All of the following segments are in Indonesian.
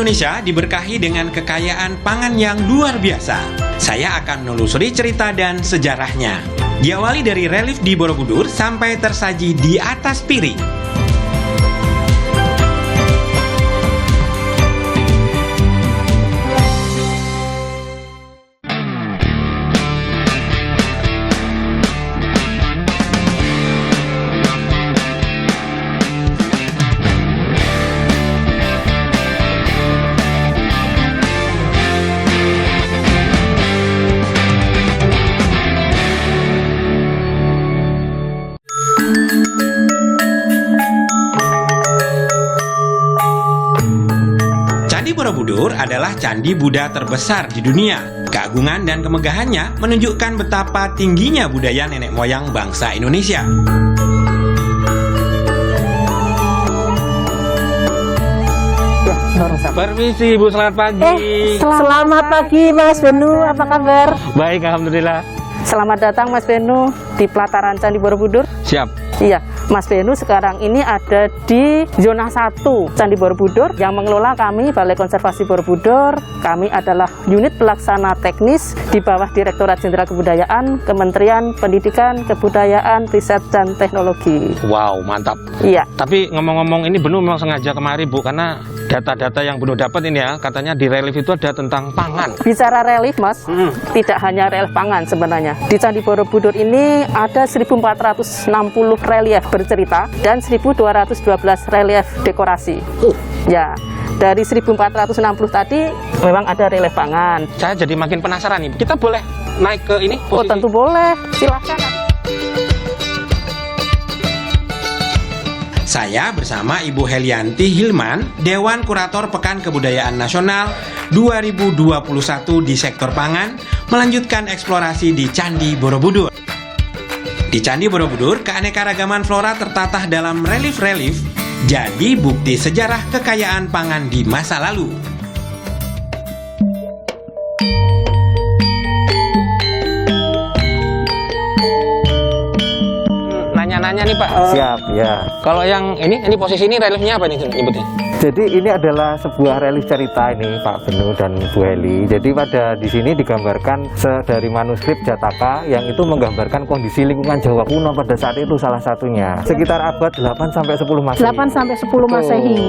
Indonesia diberkahi dengan kekayaan pangan yang luar biasa. Saya akan menelusuri cerita dan sejarahnya. Diawali dari relief di Borobudur sampai tersaji di atas piring. Candi Borobudur adalah candi Buddha terbesar di dunia. Keagungan dan kemegahannya menunjukkan betapa tingginya budaya nenek moyang bangsa Indonesia. Permisi Bu, selamat pagi. Selamat pagi Mas Benu, apa kabar? Baik, alhamdulillah. Selamat datang Mas Benu di pelataran Candi Borobudur. Siap. Iya, Mas Benu sekarang ini ada di zona 1 Candi Borobudur. Yang mengelola kami Balai Konservasi Borobudur. Kami adalah unit pelaksana teknis di bawah Direktorat Jenderal Kebudayaan, Kementerian Pendidikan, Kebudayaan, Riset dan Teknologi. Wow, mantap. Iya. Tapi ngomong-ngomong, ini Benu memang sengaja kemari Bu, karena data-data yang Benu dapat ini ya, katanya di relief itu ada tentang pangan. Bicara relief Mas, tidak hanya relief pangan sebenarnya. Di Candi Borobudur ini ada 1460 relief bercerita dan 1212 relief dekorasi. Ya, dari 1460 tadi memang ada relief pangan. Saya jadi makin penasaran nih. Kita boleh naik ke ini? Oh, tentu boleh. Silakan. Saya bersama Ibu Helianti Hilman, Dewan Kurator Pekan Kebudayaan Nasional 2021 di sektor pangan, melanjutkan eksplorasi di Candi Borobudur. Di Candi Borobudur, keanekaragaman flora tertatah dalam relief-relief, jadi bukti sejarah kekayaan pangan di masa lalu. Nanya-nanya nih Pak. Siap, ya. Kalau yang ini posisi ini reliefnya apa nih nyebutnya? Jadi ini adalah sebuah relief cerita ini Pak Benu dan Bu Heli. Jadi di sini digambarkan dari manuskrip Jataka yang itu menggambarkan kondisi lingkungan Jawa kuno pada saat itu salah satunya. Sekitar abad 8 sampai 10 Masehi. 8 sampai 10 Masehi.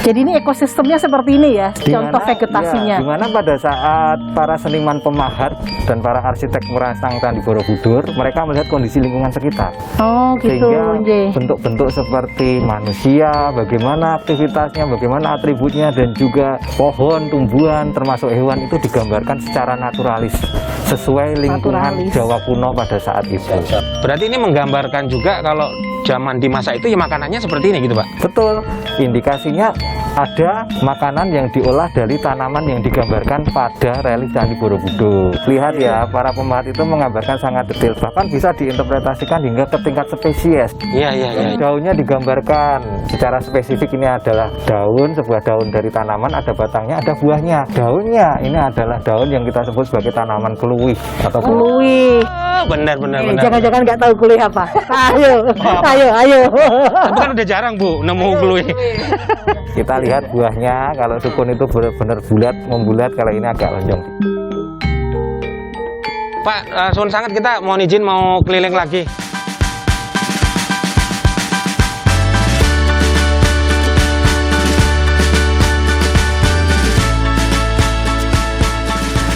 Jadi ini ekosistemnya seperti ini ya, contoh vegetasinya. Ya, dimana pada saat para seniman pemahat dan para arsitek merancang Candi Borobudur, mereka melihat kondisi lingkungan sekitar. Oh gitu. Sehingga bentuk-bentuk seperti manusia, bagaimana aktivitasnya, bagaimana atributnya, dan juga pohon, tumbuhan, termasuk hewan itu digambarkan secara naturalis sesuai lingkungan Jawa kuno pada saat itu. Berarti ini menggambarkan juga kalau zaman di masa itu ya makanannya seperti ini gitu Pak? Betul, indikasinya ada makanan yang diolah dari tanaman yang digambarkan pada relief Candi Borobudur. Lihat ya, para pemahat itu menggambarkan sangat detail, bahkan bisa diinterpretasikan hingga ke tingkat spesies. Iya. Daunnya digambarkan secara spesifik, ini adalah daun, sebuah daun dari tanaman, ada batangnya, ada buahnya. Daunnya ini adalah daun yang kita sebut sebagai tanaman keluih atau Keluih. Benar. Jangan-jangan nggak tahu keluih apa. Ayo. Tapi kan udah jarang Bu nemu keluih. Kita lihat buahnya, kalau sukun itu benar-benar bulat, membulat, kalau ini agak lonjong. Pak, suwun sangat, kita mohon izin mau keliling lagi.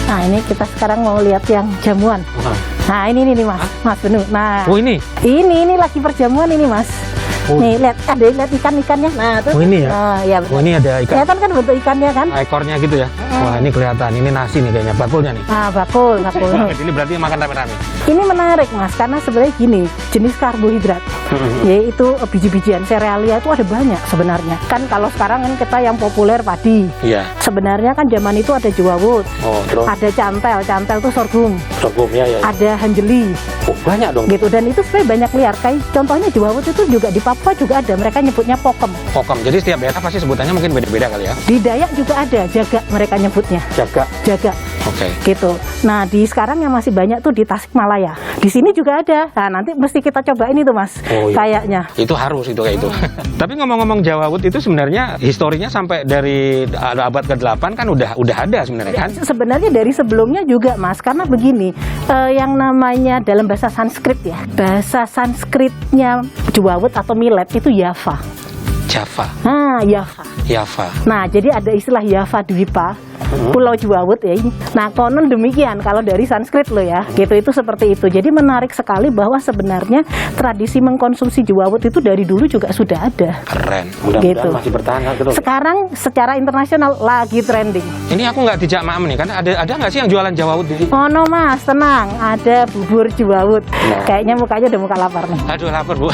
Nah ini kita sekarang mau lihat yang jamuan. Nah ini nih Mas Benu. Nah Oh ini lagi perjamuan ini Mas. Oh. Nih lihat ikan-ikannya. Nah tuh. Oh ini ya? Nah, ya Oh ini ada ikan. kelihatan kan bentuk ikannya kan? Ekornya gitu ya? Wah ini kelihatan, ini nasi nih kayaknya, bakulnya nih. Nah bakul. Ini berarti makan rame-rame. Ini menarik Mas, karena sebenarnya gini, jenis karbohidrat, yaitu biji-bijian serealia itu ada banyak sebenarnya. Kan kalau sekarang kan kita yang populer padi. Iya. Sebenarnya kan zaman itu ada jewawut, Oh terus? ada cantel itu sorghum, Sorghum ya. ada hanjeli, Oh, banyak dong. gitu. Dan itu sebenarnya banyak liar. Kayak contohnya jewawut itu juga di Papua juga ada, mereka nyebutnya pokem. Pokem, jadi setiap daerah pasti sebutannya mungkin beda-beda kali ya? Di Dayak juga ada, jaga mereka nyebutnya. Jaga. Jaga. Oke. Gitu. Nah, di sekarang yang masih banyak tuh di Tasikmalaya. Di sini juga ada. Nah, nanti mesti kita cobain itu, Mas. Oh, iya. Kayaknya. Itu harus itu kayak itu. Tapi ngomong-ngomong Jawa Wood itu sebenarnya historinya sampai dari abad ke-8 kan udah ada sebenarnya kan? Sebenarnya dari sebelumnya juga, Mas, karena begini, yang namanya dalam bahasa Sanskrit ya, bahasa Sanskritnya Jawa Wood atau millet itu Java. Java. Nah, Java. Java. Nah, jadi ada istilah Java Dwipa, Pulau Jawa Wood ya. Nah, konon demikian kalau dari Sanskrit loh ya. Gitu, itu seperti itu. Jadi menarik sekali bahwa sebenarnya tradisi mengkonsumsi Jawa Wood itu dari dulu juga sudah ada. Keren. Mudah-mudahan Gitu. masih bertahan kan terus. Sekarang secara internasional lagi trending. Ini aku nggak dijak maem nih, kan ada nggak sih yang jualan Jawa Wood di sini? Oh no, Mas, tenang, ada bubur Jawa Wood. Nah. Kayaknya mukanya udah muka lapar nih. Aduh lapar Bu.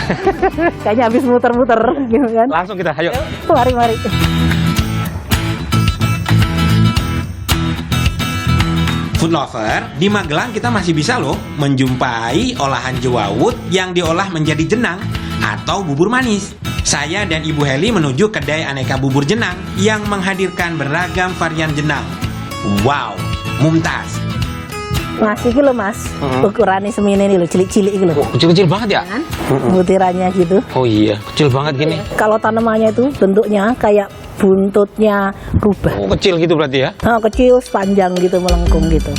Kayaknya habis muter-muter gitu kan. Langsung kita, ayo. Mari. Food lover, di Magelang kita masih bisa loh menjumpai olahan Jawa Wood yang diolah menjadi jenang atau bubur manis. Saya dan Ibu Heli menuju kedai aneka bubur jenang yang menghadirkan beragam varian jenang. Wow, mumtaz. Mas, iki lho Mas, ukurannya semini nih lho, cilik-cilik iki lho. Oh, kecil-kecil banget ya? Kan? Butirannya gitu. Oh iya, kecil banget gini. Kalau tanamannya itu bentuknya kayak buntutnya rubah. Oh, kecil gitu berarti ya? Nah, kecil, sepanjang gitu, melengkung gitu.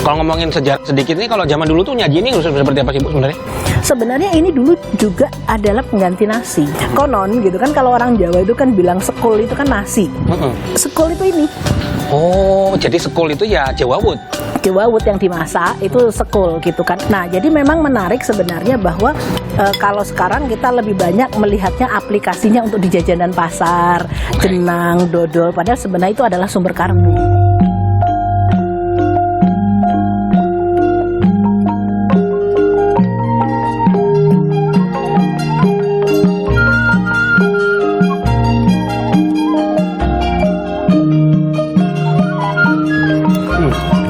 Kalau ngomongin sejarah sedikit nih, kalau zaman dulu tuh nyaji ini seperti apa sih Bu sebenarnya? Sebenarnya ini dulu juga adalah pengganti nasi. Konon gitu kan, kalau orang Jawa itu kan bilang sekul itu kan nasi. Sekul itu ini. Oh, jadi sekul itu ya Jawa Wood. Jawa Wood yang dimasak itu sekul gitu kan. Nah, jadi memang menarik sebenarnya bahwa kalau sekarang kita lebih banyak melihatnya aplikasinya untuk di jajanan pasar, jenang, dodol, padahal sebenarnya itu adalah sumber karbo.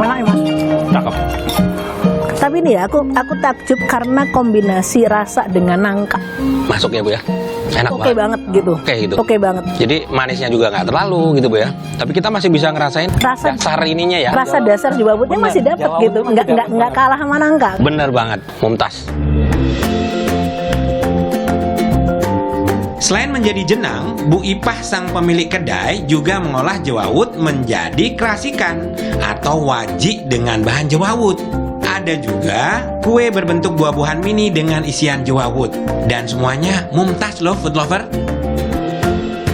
Enak ya, Mas? Cakep. Tapi nih ya, aku takjub karena kombinasi rasa dengan nangka. Masuk ya Bu ya? Enak Oke banget gitu. Oke gitu. Oke banget. Jadi manisnya juga nggak terlalu gitu Bu ya. Tapi kita masih bisa ngerasain Rasa- dasar ininya ya. Rasa dasar Jawa Woodnya masih dapat Jawa gitu. Woodnya masih Nggak kalah sama nangka. Bener banget, mumtaz. Selain menjadi jenang, Bu Ipah sang pemilik kedai juga mengolah Jawa Wood menjadi kerasikan atau wajik dengan bahan Jawa Wood. Ada juga kue berbentuk buah-buahan mini dengan isian Jawa Wood. Dan semuanya mumtaz loh food lover.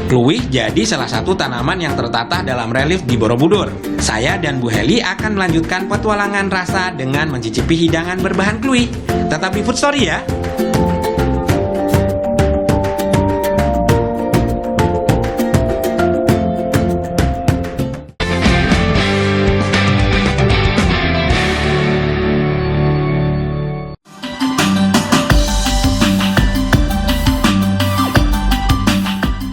Kluwih jadi salah satu tanaman yang tertata dalam relief di Borobudur. Saya dan Bu Heli akan melanjutkan petualangan rasa dengan mencicipi hidangan berbahan kluwih. Tetap di Food Story ya.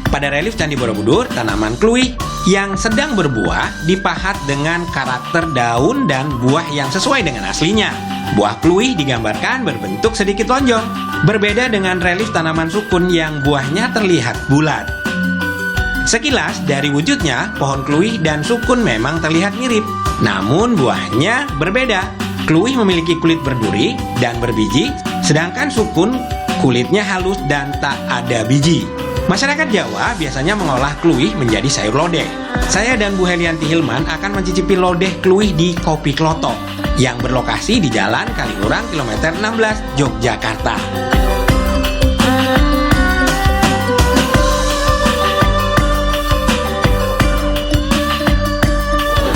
Pada relief Candi Borobudur, tanaman kluwih yang sedang berbuah dipahat dengan karakter daun dan buah yang sesuai dengan aslinya. Buah kluwih digambarkan berbentuk sedikit lonjong, berbeda dengan relief tanaman sukun yang buahnya terlihat bulat. Sekilas dari wujudnya, pohon kluwih dan sukun memang terlihat mirip, namun buahnya berbeda. Kluwih memiliki kulit berduri dan berbiji, sedangkan sukun kulitnya halus dan tak ada biji. Masyarakat Jawa biasanya mengolah kluwih menjadi sayur lodeh. Saya dan Bu Helianti Hilman akan mencicipi lodeh kluwih di Kopi Klotok yang berlokasi di Jalan Kaliurang kilometer 16 Yogyakarta.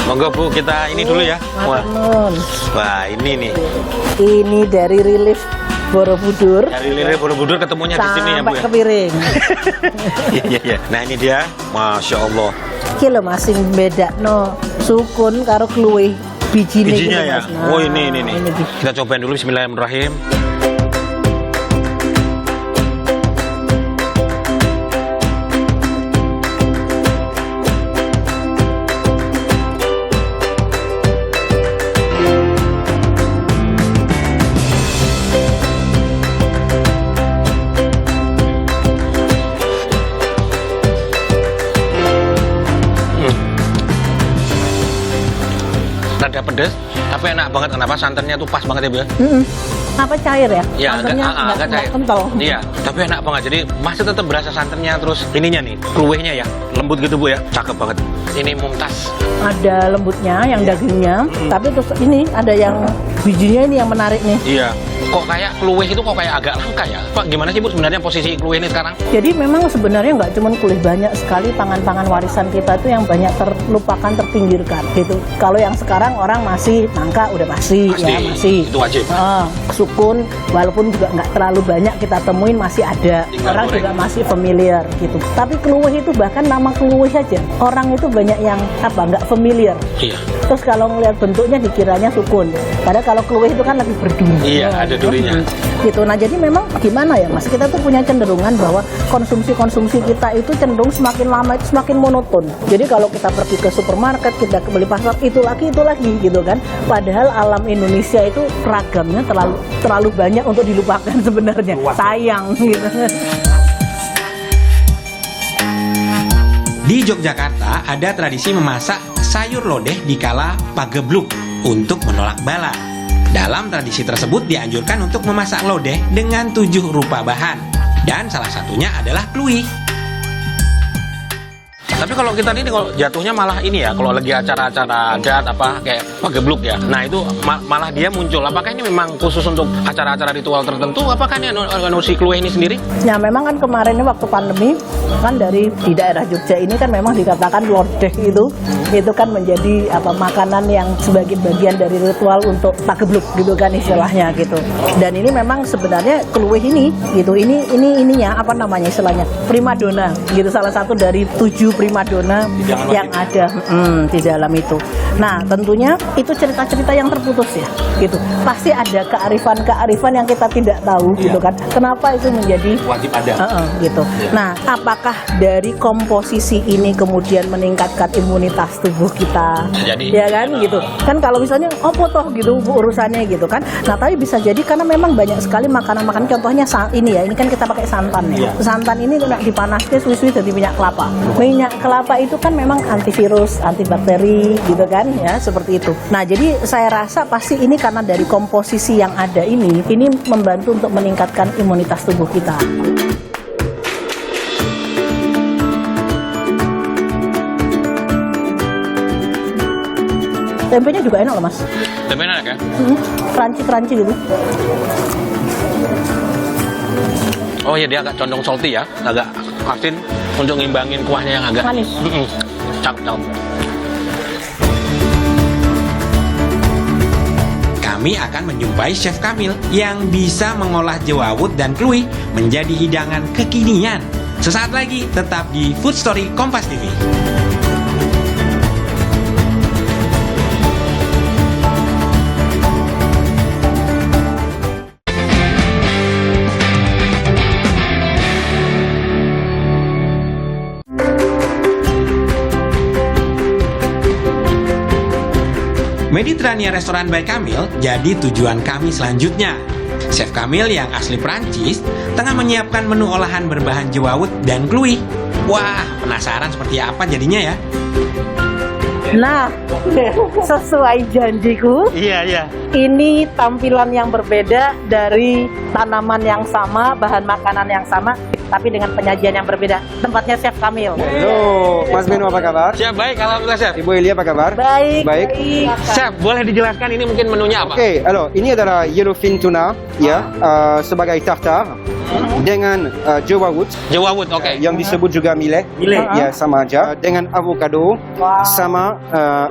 Monggo Bu, kita ini dulu ya. Wah, Nun. wah ini nih. Ini dari relief Borobudur Dari Lirik Borobudur ketemunya di sini ya Bu sampai ya. ke piring. Iya. Nah ini dia, Masya Allah. Iki lho masing beda no sukun karo kluwih bijinya Bijinya gitu, ya. Mas. Nah, Oh ini. biji. Kita cobain dulu. Bismillahirrahmanirrahim. pedes, tapi enak banget. Kenapa? Santannya tuh pas banget ya Bu ya? Apa cair ya? Iya, Santannya agak cair. kental. Iya, tapi enak banget. Jadi masih tetap berasa santannya, terus ininya nih, kluwehnya ya, lembut gitu Bu ya. Cakep banget. Ini mumtaz. Ada lembutnya, yang dagingnya, tapi terus ini ada yang bijinya ini yang menarik nih. Iya. Kok kayak kluweh itu kok kayak agak langka ya? Pak, gimana sih Bu sebenarnya posisi kluweh ini sekarang? Jadi memang sebenarnya nggak cuma kulit, banyak sekali pangan-pangan warisan kita itu yang banyak terlupakan, terpinggirkan gitu. Kalau yang sekarang orang masih nangka udah masih. Itu wajib. Sukun walaupun juga nggak terlalu banyak kita temuin masih ada. Tinggal Orang goreng. juga masih familiar gitu. Tapi kluweh itu bahkan nama kluweh aja orang itu banyak yang nggak familiar. Iya. Terus kalau ngelihat bentuknya dikiranya sukun. Padahal kalau kluweh itu kan lebih berduri. Iya, ada durinya. Gitu. Nah, jadi memang gimana ya, Mas? Kita tuh punya cenderungan bahwa konsumsi kita itu cenderung semakin lama itu semakin monoton. Jadi kalau kita pergi ke supermarket, kita beli pasar itu lagi gitu kan. Padahal alam Indonesia itu ragamnya terlalu banyak untuk dilupakan sebenarnya. Sayang gitu. Di Yogyakarta ada tradisi memasak sayur lodeh di kala pagebluk untuk menolak bala. Dalam tradisi tersebut dianjurkan untuk memasak lodeh dengan 7 rupa bahan, dan salah satunya adalah kluih. Tapi kalau kita ini kalau jatuhnya malah ini ya, kalau lagi acara-acara adat apa kayak pagebluk ya. Nah itu malah dia muncul. Apakah ini memang khusus untuk acara-acara ritual tertentu? Apakah ini si kluweh ini sendiri? Nah memang kan kemarin ini waktu pandemi kan di daerah Jogja ini kan memang dikatakan lodeh itu kan menjadi makanan yang sebagai bagian dari ritual untuk pagebluk gitu kan istilahnya gitu. Dan ini memang sebenarnya kluweh ini gitu ininya istilahnya primadona gitu, salah satu dari 7 primadona yang ada di dalam itu. Nah tentunya itu cerita-cerita yang terputus ya gitu. Pasti ada kearifan yang kita tidak tahu gitu kan. Kenapa itu menjadi Wajib ada. Gitu. Nah, apakah dari komposisi ini kemudian meningkatkan imunitas tubuh kita? Jadi, ya kan gitu. Kan kalau misalnya toh gitu urusannya gitu kan. Nah, tapi bisa jadi karena memang banyak sekali makanan-makanan, contohnya ini kan kita pakai santan ya. Santan ini kena dipanaskan suwi-suwi jadi minyak kelapa. Minyak kelapa itu kan memang antivirus, antibakteri gitu kan ya, seperti itu. Nah, jadi saya rasa pasti ini karena dari komposisi yang ada ini membantu untuk meningkatkan imunitas tubuh kita. Tempenya juga enak loh Mas. Tempe enak ya? Crunchy gitu. Oh iya, dia agak condong salty ya, agak asin untuk ngimbangin kuahnya yang agak Manis. Cakep. Kami akan menjumpai Chef Kamil yang bisa mengolah jewawut dan kluih menjadi hidangan kekinian. Sesaat lagi tetap di Food Story Kompas TV. Mediterania Restoran by Kamil jadi tujuan kami selanjutnya. Chef Kamil yang asli Prancis tengah menyiapkan menu olahan berbahan jewawut dan kluih. Wah, penasaran seperti apa jadinya ya? Nah, sesuai janjiku, Iya. ini tampilan yang berbeda dari tanaman yang sama, bahan makanan yang sama, tapi dengan penyajian yang berbeda. Tempatnya Chef Kamil. Halo, Mas Beno apa kabar? Siap, baik, alhamdulillah Chef. Ibu Elia apa kabar? Baik. Chef, boleh dijelaskan ini mungkin menunya apa? Oke, ini adalah yellowfin tuna ya, sebagai tartar dengan jewawut Jewawut, oke. yang disebut juga millet. Ya, sama aja, dengan avocado sama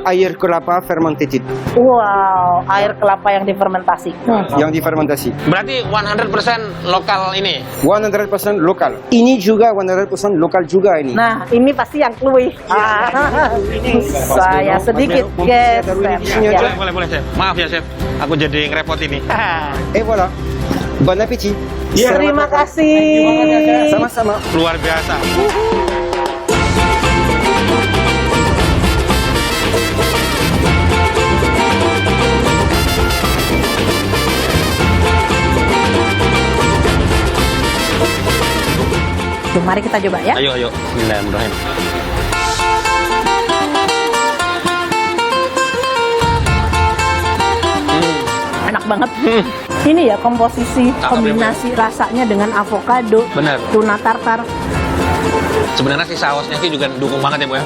air kelapa fermented Wow, air kelapa yang difermentasi. yang difermentasi. Berarti 100% lokal ini. 100% lokal. Ini juga 100% lokal juga ini. Nah, ini pasti yang kluih. Saya sedikit geser. Ya. Boleh Chef. Maaf ya Chef, aku jadi ngerepot ini. Voilà. Bon appétit. Terima kasih. Sama-sama. Luar biasa. Mari kita coba ya. Ayo. Bismillahirrahmanirrahim. Enak banget. Ini ya komposisi, Cakep ya, kombinasi rasanya dengan avocado, Bener. tuna tartar. Sebenarnya si sausnya sih juga dukung banget ya Bu ya.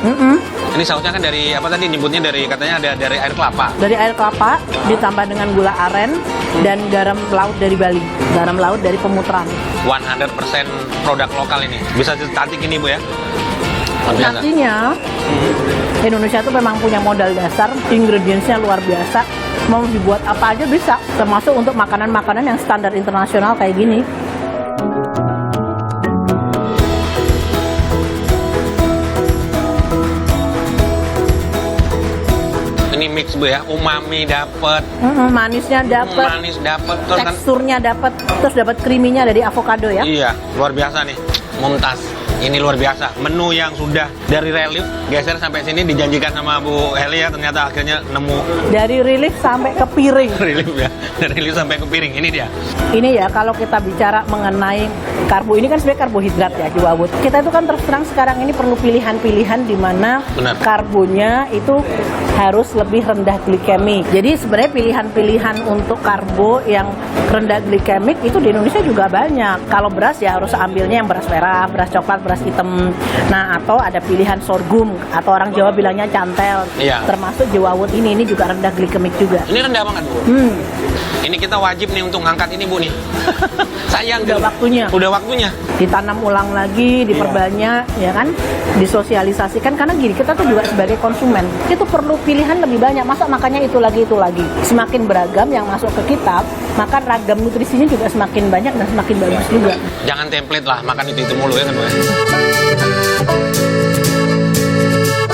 Ini sausnya kan dari apa tadi nyebutnya dari katanya ada dari air kelapa. Dari air kelapa ditambah dengan gula aren dan garam laut dari Bali, garam laut dari Pemutaran. 100% produk lokal ini. Bisa cantik ini Bu ya. Luar biasa. Artinya Indonesia tuh memang punya modal dasar, ingredientsnya luar biasa. Mau dibuat apa aja bisa, termasuk untuk makanan-makanan yang standar internasional kayak gini. Ini mix Bu ya, umami dapet, Manisnya dapet, manis dapet, terus kan teksturnya dapet, terus dapat creamy-nya dari avocado ya. iya, luar biasa nih. Mumtaz. Ini luar biasa. Menu yang sudah dari relief geser sampai sini dijanjikan sama Bu Heli ya, ternyata akhirnya nemu Dari relief sampai ke piring. relief ya. Dari relief sampai ke piring. Ini dia. Ini ya kalau kita bicara mengenai karbo, ini kan sebenarnya karbohidrat ya Ki Wawut. Kita itu kan terus terang sekarang ini perlu pilihan-pilihan di mana Benar. karbonya itu harus lebih rendah glikemik. Jadi sebenarnya pilihan-pilihan untuk karbo yang rendah glikemik itu di Indonesia juga banyak. Kalau beras ya harus ambilnya yang beras merah, beras coklat, beras hitam. Nah, atau ada pilihan sorghum atau orang Jawa bilangnya cantel. Iya. Termasuk Jewawut ini juga rendah glikemik juga. Ini rendah banget Bu. Ini kita wajib nih untuk ngangkat ini Bu nih. Sayang Udah gitu. waktunya. Udah waktunya. Ditanam ulang lagi, diperbanyak, ya kan, disosialisasikan. Karena gini, kita tuh juga sebagai konsumen itu perlu pilihan lebih banyak. Masa makannya itu lagi. Semakin beragam yang masuk ke kita, maka ragam nutrisinya juga semakin banyak dan semakin bagus juga. Jangan template lah makan itu mulu ya kan Bu ya.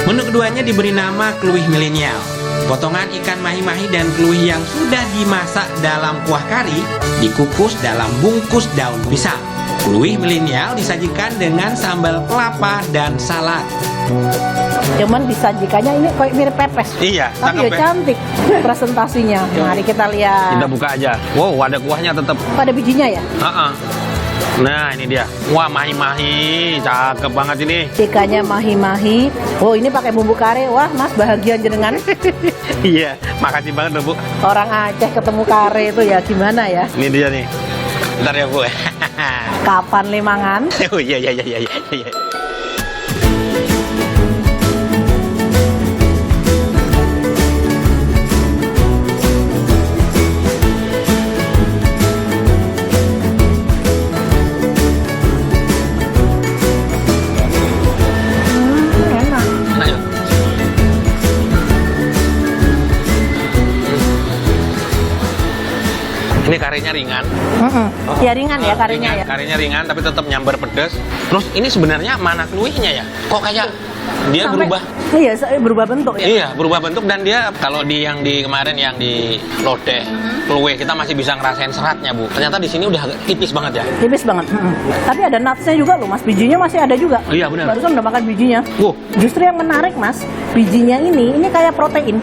Menu keduanya diberi nama kluih milenial. Potongan ikan mahi-mahi dan kluih yang sudah dimasak dalam kuah kari dikukus dalam bungkus daun pisang. Kluih milenial disajikan dengan sambal kelapa dan salad. Cuman disajikannya ini kayak mirip pepes. Iya, Tapi cakep ya ya. cantik presentasinya. Mari kita lihat. Kita buka aja. Wow, ada kuahnya tetap. Pada bijinya ya. Nah, ini dia. Wah, mahi-mahi. Cakep banget ini. Ikannya mahi-mahi. Oh, ini pakai bumbu kare. Wah, Mas bahagia jenengan. Iya, makasih banget loh Bu. Orang Aceh ketemu kare itu ya gimana ya? Ini dia nih. Bentar ya Bu. Kapan lemangan? Oh iya. Enak. Enak ya? Ini karinya ringan. Ya ringan ya karinya ya. Karinya ringan tapi tetap nyambar pedas. Terus ini sebenarnya mana kluihnya ya? Kok kayak dia Sampai- berubah? Iya, berubah bentuk ya. Iya, berubah bentuk dan dia kalau di yang di kemarin yang di lodeh kluih kita masih bisa ngerasain seratnya Bu. Ternyata di sini udah agak tipis banget ya. Tipis banget. Tapi ada nutsnya juga loh Mas. Bijinya masih ada juga. Iya, benar. Barusan udah makan bijinya. Wow. Justru yang menarik Mas, bijinya ini kayak protein.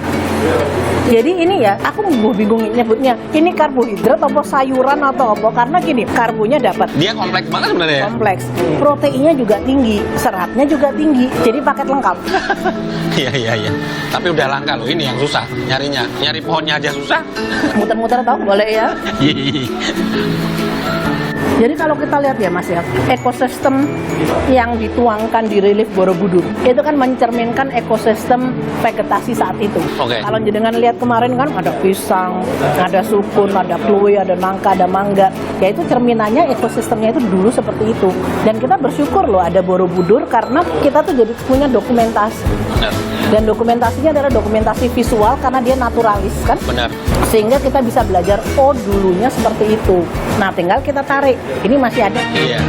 Jadi ini ya, aku bingung nyebutnya. Ini karbohidrat atau sayuran atau apa? Karena gini, karbonya dapat. Dia kompleks banget sebenarnya ya. Kompleks. Proteinnya juga tinggi, seratnya juga tinggi. Jadi paket lengkap. Iya. Tapi udah langka loh ini yang susah nyarinya. Nyari pohonnya aja susah. Muter-muter tau boleh ya. Jadi kalau kita lihat ya Mas ya, ekosistem yang dituangkan di relief Borobudur itu kan mencerminkan ekosistem vegetasi saat itu. Oke. Kalau jenengan lihat kemarin kan ada pisang, ada sukun, ada kluih, ada nangka, ada mangga. Ya itu cerminannya ekosistemnya itu dulu seperti itu. Dan kita bersyukur loh ada Borobudur karena kita tuh jadi punya dokumentasi. Benar. Dan dokumentasinya adalah dokumentasi visual karena dia naturalis kan. Benar. Sehingga kita bisa belajar, oh dulunya seperti itu. Nah tinggal kita tarik, ini masih ada. Iya.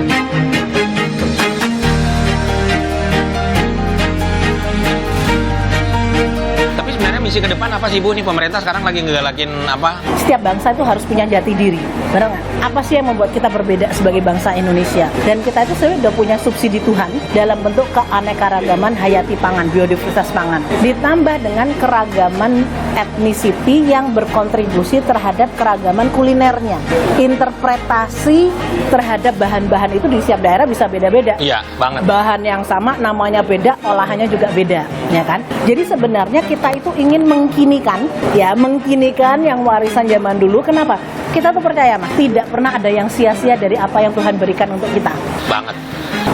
Tapi sebenarnya misi ke depan apa sih Bu? Nih pemerintah sekarang lagi ngegalakin apa? Setiap bangsa itu harus punya jati diri, benar nggak? Apa sih yang membuat kita berbeda sebagai bangsa Indonesia? Dan kita itu sebenarnya udah punya subsidi Tuhan dalam bentuk keanekaragaman hayati pangan, biodiversitas pangan. Ditambah dengan keragaman etnisiti yang berkontribusi terhadap keragaman kulinernya. Interpretasi terhadap bahan-bahan itu di setiap daerah bisa beda-beda. Iya, banget. Bahan yang sama, namanya beda, olahannya juga beda, ya kan? Jadi sebenarnya kita itu ingin mengkinikan yang warisan zaman dulu. Kenapa? Kita tuh percaya, Mas, tidak pernah ada yang sia-sia dari apa yang Tuhan berikan untuk kita. Banget.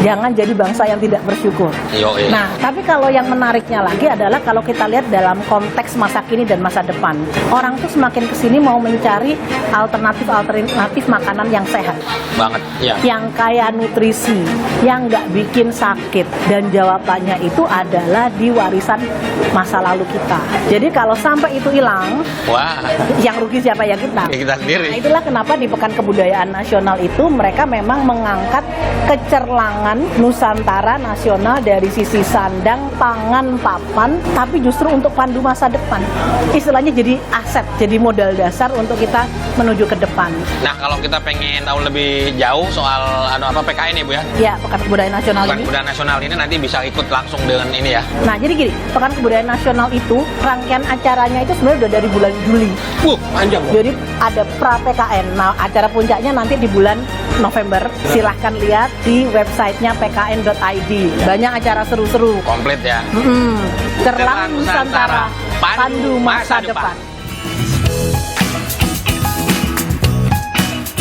Jangan jadi bangsa yang tidak bersyukur. Yoi. Nah, tapi kalau yang menariknya lagi adalah kalau kita lihat dalam konteks masa kini dan masa depan, orang tuh semakin kesini mau mencari alternatif makanan yang sehat, Banget, ya. yang kaya nutrisi, yang nggak bikin sakit. Dan jawabannya itu adalah di warisan masa lalu kita. Jadi kalau sampai itu hilang, Wah, yang rugi siapa? Ya kita. ya kita sendiri. Nah, itulah kenapa di Pekan Kebudayaan Nasional itu mereka memang mengangkat kecerlangan Nusantara nasional dari sisi sandang, pangan, papan, tapi justru untuk pandu masa depan. Istilahnya jadi aset, jadi modal dasar untuk kita menuju ke depan. Nah, kalau kita pengen tahu lebih jauh soal PKN ya, Bu ya? Ya, Pekan Kebudayaan Nasional Pekan ini. Kebudayaan Nasional ini nanti bisa ikut langsung dengan ini ya. Nah, jadi gini, Pekan Kebudayaan Nasional itu rangkaian acaranya itu sebenarnya udah dari bulan Juli. Panjang. Jadi ada pra PKN. Nah, acara puncaknya nanti di bulan November. Silahkan lihat di websitenya pkn.id. Banyak acara seru-seru. Komplit ya. Cerlang Nusantara, pandu masa depan.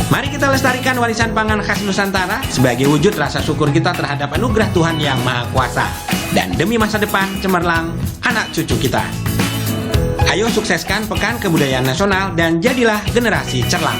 Mari kita lestarikan warisan pangan khas Nusantara sebagai wujud rasa syukur kita terhadap anugerah Tuhan Yang Maha Kuasa dan demi masa depan cemerlang anak cucu kita. Ayo sukseskan Pekan Kebudayaan Nasional dan jadilah generasi cerlang.